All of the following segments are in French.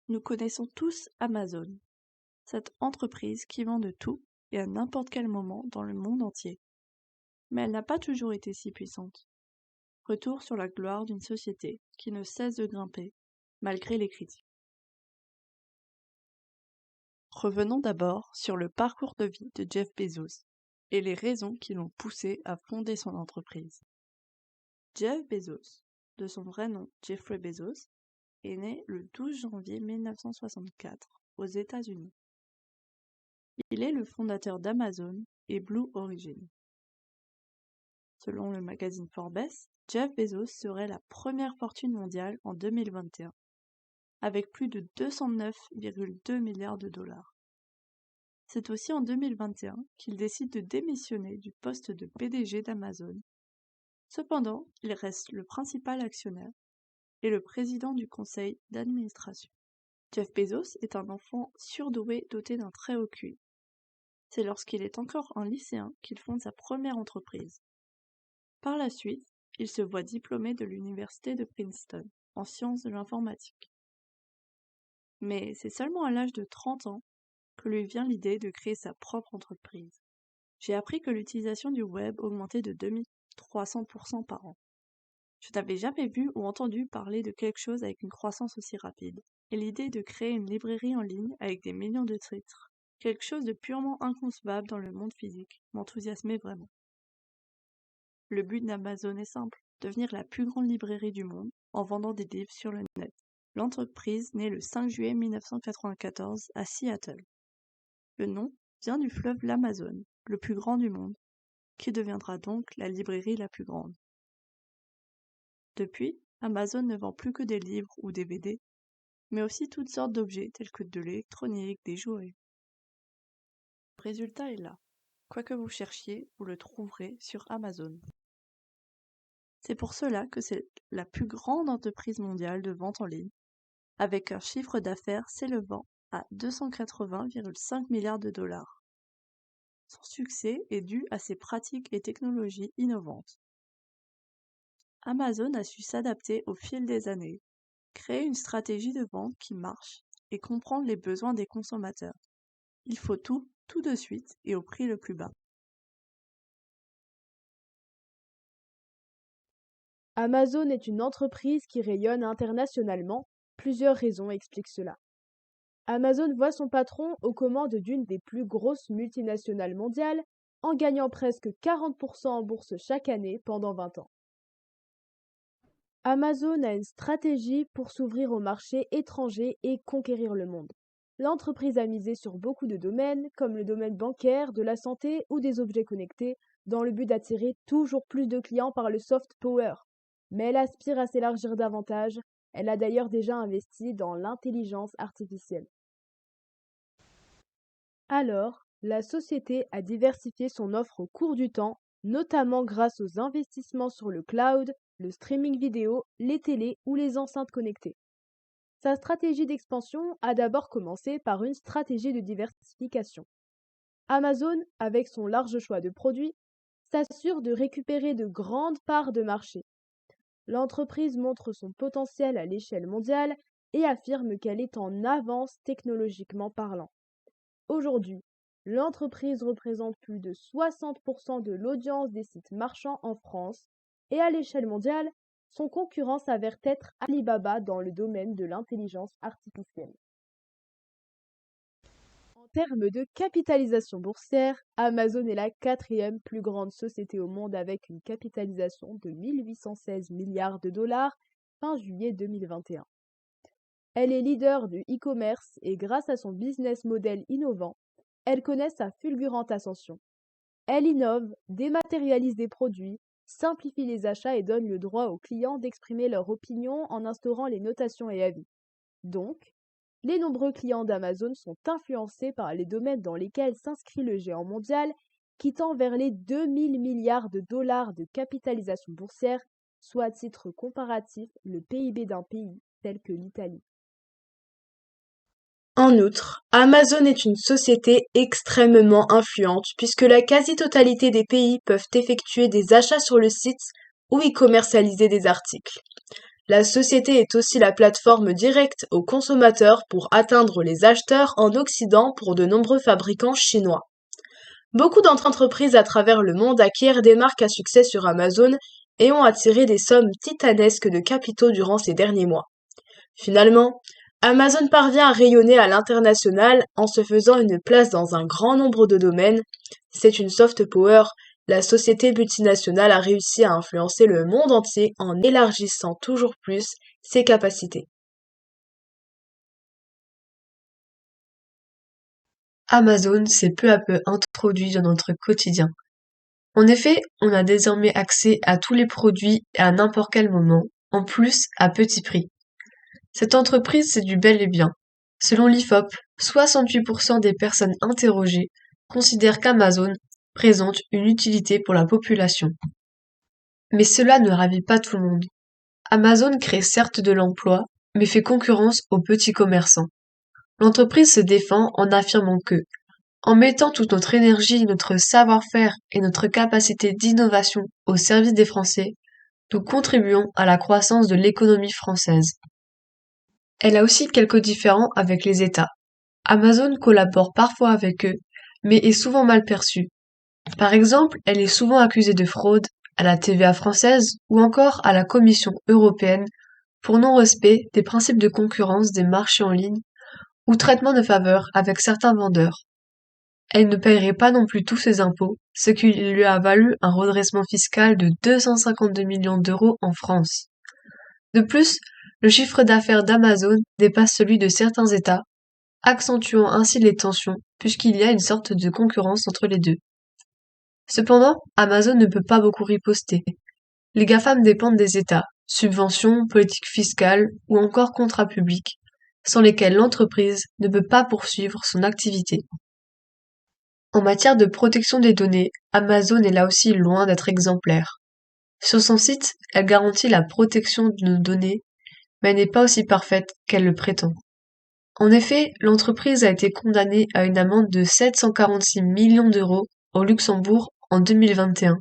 Nous connaissons tous Amazon, cette entreprise qui vend de tout et à n'importe quel moment dans le monde entier. Mais elle n'a pas toujours été si puissante. Retour sur la gloire d'une société qui ne cesse de grimper, malgré les critiques. Revenons d'abord sur le parcours de vie de Jeff Bezos et les raisons qui l'ont poussé à fonder son entreprise. Jeff Bezos, de son vrai nom Jeffrey Bezos, est né le 12 janvier 1964 aux États-Unis. Il est le fondateur d'Amazon et Blue Origin. Selon le magazine Forbes, Jeff Bezos serait la première fortune mondiale en 2021, avec plus de 209,2 milliards de dollars. C'est aussi en 2021 qu'il décide de démissionner du poste de PDG d'Amazon. Cependant, il reste le principal actionnaire et le président du conseil d'administration. Jeff Bezos est un enfant surdoué doté d'un très haut QI. C'est lorsqu'il est encore un lycéen qu'il fonde sa première entreprise. Par la suite, il se voit diplômé de l'université de Princeton en sciences de l'informatique. Mais c'est seulement à l'âge de 30 ans que lui vient l'idée de créer sa propre entreprise. J'ai appris que l'utilisation du web augmentait de 2300% par an. Je n'avais jamais vu ou entendu parler de quelque chose avec une croissance aussi rapide. Et l'idée de créer une librairie en ligne avec des millions de titres, quelque chose de purement inconcevable dans le monde physique, m'enthousiasmait vraiment. Le but d'Amazon est simple, devenir la plus grande librairie du monde en vendant des livres sur le net. L'entreprise naît le 5 juillet 1994 à Seattle. Le nom vient du fleuve l'Amazone, le plus grand du monde, qui deviendra donc la librairie la plus grande. Depuis, Amazon ne vend plus que des livres ou des BD, mais aussi toutes sortes d'objets tels que de l'électronique, des jouets. Le résultat est là. Quoi que vous cherchiez, vous le trouverez sur Amazon. C'est pour cela que c'est la plus grande entreprise mondiale de vente en ligne, avec un chiffre d'affaires s'élevant à 280,5 milliards de dollars. Son succès est dû à ses pratiques et technologies innovantes. Amazon a su s'adapter au fil des années, créer une stratégie de vente qui marche et comprendre les besoins des consommateurs. Il faut tout de suite et au prix le plus bas. Amazon est une entreprise qui rayonne internationalement. Plusieurs raisons expliquent cela. Amazon voit son patron aux commandes d'une des plus grosses multinationales mondiales, en gagnant presque 40% en bourse chaque année pendant 20 ans. Amazon a une stratégie pour s'ouvrir au marché étranger et conquérir le monde. L'entreprise a misé sur beaucoup de domaines, comme le domaine bancaire, de la santé ou des objets connectés, dans le but d'attirer toujours plus de clients par le soft power. Mais elle aspire à s'élargir davantage. Elle a d'ailleurs déjà investi dans l'intelligence artificielle. Alors, la société a diversifié son offre au cours du temps, notamment grâce aux investissements sur le cloud, le streaming vidéo, les télés ou les enceintes connectées. Sa stratégie d'expansion a d'abord commencé par une stratégie de diversification. Amazon, avec son large choix de produits, s'assure de récupérer de grandes parts de marché. L'entreprise montre son potentiel à l'échelle mondiale et affirme qu'elle est en avance technologiquement parlant. Aujourd'hui, l'entreprise représente plus de 60% de l'audience des sites marchands en France et à l'échelle mondiale, son concurrent s'avère être Alibaba dans le domaine de l'intelligence artificielle. En termes de capitalisation boursière, Amazon est la 4e plus grande société au monde avec une capitalisation de 1816 milliards de dollars fin juillet 2021. Elle est leader du e-commerce et grâce à son business model innovant, elle connaît sa fulgurante ascension. Elle innove, dématérialise des produits, simplifie les achats et donne le droit aux clients d'exprimer leur opinion en instaurant les notations et avis. Donc, les nombreux clients d'Amazon sont influencés par les domaines dans lesquels s'inscrit le géant mondial qui tend vers les 2000 milliards de dollars de capitalisation boursière, soit à titre comparatif le PIB d'un pays tel que l'Italie. En outre, Amazon est une société extrêmement influente puisque la quasi-totalité des pays peuvent effectuer des achats sur le site ou y commercialiser des articles. La société est aussi la plateforme directe aux consommateurs pour atteindre les acheteurs en Occident pour de nombreux fabricants chinois. Beaucoup d'entreprises à travers le monde acquièrent des marques à succès sur Amazon et ont attiré des sommes titanesques de capitaux durant ces derniers mois. Finalement, Amazon parvient à rayonner à l'international en se faisant une place dans un grand nombre de domaines. C'est une soft power. La société multinationale a réussi à influencer le monde entier en élargissant toujours plus ses capacités. Amazon s'est peu à peu introduit dans notre quotidien. En effet, on a désormais accès à tous les produits et à n'importe quel moment, en plus à petit prix. Cette entreprise, c'est du bel et bien. Selon l'IFOP, 68% des personnes interrogées considèrent qu'Amazon présente une utilité pour la population. Mais cela ne ravit pas tout le monde. Amazon crée certes de l'emploi, mais fait concurrence aux petits commerçants. L'entreprise se défend en affirmant que, en mettant toute notre énergie, notre savoir-faire et notre capacité d'innovation au service des Français, nous contribuons à la croissance de l'économie française. Elle a aussi quelques différends avec les États. Amazon collabore parfois avec eux, mais est souvent mal perçue. Par exemple, elle est souvent accusée de fraude à la TVA française ou encore à la Commission européenne pour non-respect des principes de concurrence des marchés en ligne ou traitement de faveur avec certains vendeurs. Elle ne paierait pas non plus tous ses impôts, ce qui lui a valu un redressement fiscal de 252 millions d'euros en France. De plus, le chiffre d'affaires d'Amazon dépasse celui de certains États, accentuant ainsi les tensions puisqu'il y a une sorte de concurrence entre les deux. Cependant, Amazon ne peut pas beaucoup riposter. Les GAFAM dépendent des États, subventions, politiques fiscales ou encore contrats publics, sans lesquels l'entreprise ne peut pas poursuivre son activité. En matière de protection des données, Amazon est là aussi loin d'être exemplaire. Sur son site, elle garantit la protection de nos données, mais elle n'est pas aussi parfaite qu'elle le prétend. En effet, l'entreprise a été condamnée à une amende de 746 millions d'euros au Luxembourg en 2021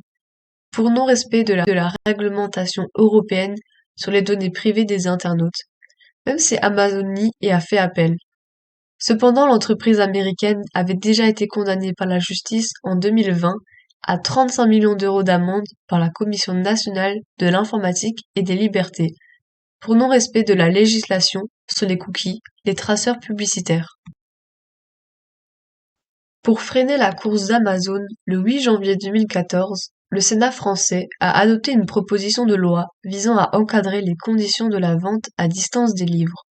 pour non-respect de la réglementation européenne sur les données privées des internautes, même si Amazon nie et a fait appel. Cependant, l'entreprise américaine avait déjà été condamnée par la justice en 2020 à 35 millions d'euros d'amende par la Commission nationale de l'informatique et des libertés pour non-respect de la législation sur les cookies, les traceurs publicitaires. Pour freiner la course d'Amazon, le 8 janvier 2014, le Sénat français a adopté une proposition de loi visant à encadrer les conditions de la vente à distance des livres.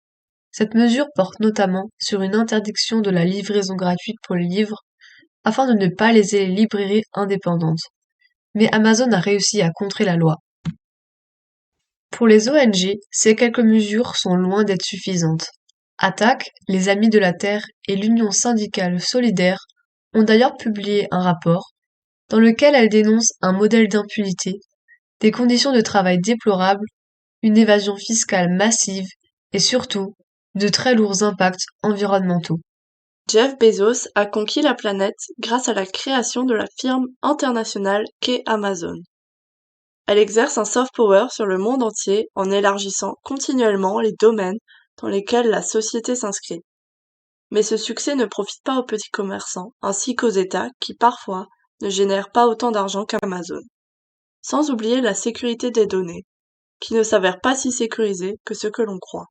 Cette mesure porte notamment sur une interdiction de la livraison gratuite pour les livres, afin de ne pas léser les librairies indépendantes. Mais Amazon a réussi à contrer la loi. Pour les ONG, ces quelques mesures sont loin d'être suffisantes. Attac, les Amis de la Terre et l'Union syndicale solidaire ont d'ailleurs publié un rapport dans lequel elles dénoncent un modèle d'impunité, des conditions de travail déplorables, une évasion fiscale massive et surtout de très lourds impacts environnementaux. Jeff Bezos a conquis la planète grâce à la création de la firme internationale qu'est Amazon. Elle exerce un soft power sur le monde entier en élargissant continuellement les domaines dans lesquels la société s'inscrit. Mais ce succès ne profite pas aux petits commerçants ainsi qu'aux États qui parfois ne génèrent pas autant d'argent qu'Amazon. Sans oublier la sécurité des données, qui ne s'avère pas si sécurisée que ce que l'on croit.